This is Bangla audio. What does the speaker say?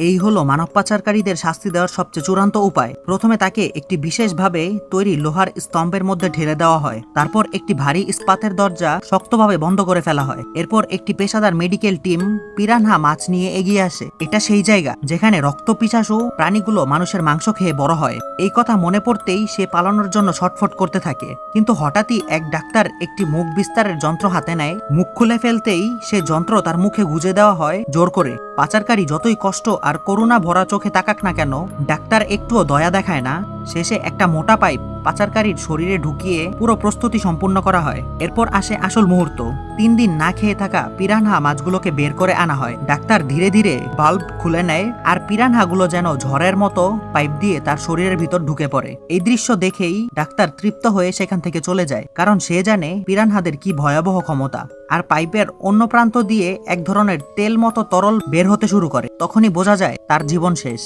এই হলো মানব পাচারকারীদের শাস্তি দেওয়ার সবচেয়ে চূড়ান্ত উপায়। প্রথমে তাকে একটি বিশেষভাবে তৈরি লোহার স্তম্ভের মধ্যে ঢেলে দেওয়া হয়। তারপর একটি ভারী ইস্পাতের দরজা শক্তভাবে বন্ধ করে ফেলা হয়। এরপর একটি পেশাদার মেডিকেল টিম পিরানহা মাছ নিয়ে এগিয়ে আসে। এটা সেই জায়গা যেখানে রক্তপিপাসু প্রাণীগুলো মানুষের মাংস খেয়ে বড় হয়। এই কথা মনে পড়তেই সে পালানোর জন্য ছটফট করতে থাকে, কিন্তু হঠাৎই এক ডাক্তার একটি মুখ বিস্তারের যন্ত্র হাতে নেয়। মুখ খুলে ফেলতেই সে যন্ত্র তার মুখে গুজে দেওয়া হয় জোর করে। পাচারকারী যতই কষ্ট আর করুণা ভরা চোখে তাকাক না কেন, ডাক্তার একটুও দয়া দেখায় না। শেষে একটা মোটা পাইপ পাচারকারীর শরীরে ঢুকিয়ে পুরো প্রস্তুতি সম্পূর্ণ করা হয়। এরপর আসে আসল মুহূর্ত। 3 দিন না খেয়ে থাকা পিরানহা মাছগুলোকে বের করে আনা হয়। ডাক্তার ধীরে ধীরে বাল্ব খুলে নেয় আর পিরানহাগুলো যেন ঝড়ের মতো পাইপ দিয়ে তার শরীরের ভিতর ঢুকে পড়ে। এই দৃশ্য দেখেই ডাক্তার তৃপ্ত হয়ে সেখান থেকে চলে যায়, কারণ সে জানে পিরানহাদের কি ভয়াবহ ক্ষমতা। আর পাইপের অন্য প্রান্ত দিয়ে এক ধরনের তেল মতো তরল বের হতে শুরু করে। তখনই বোঝা যায় তার জীবন শেষ।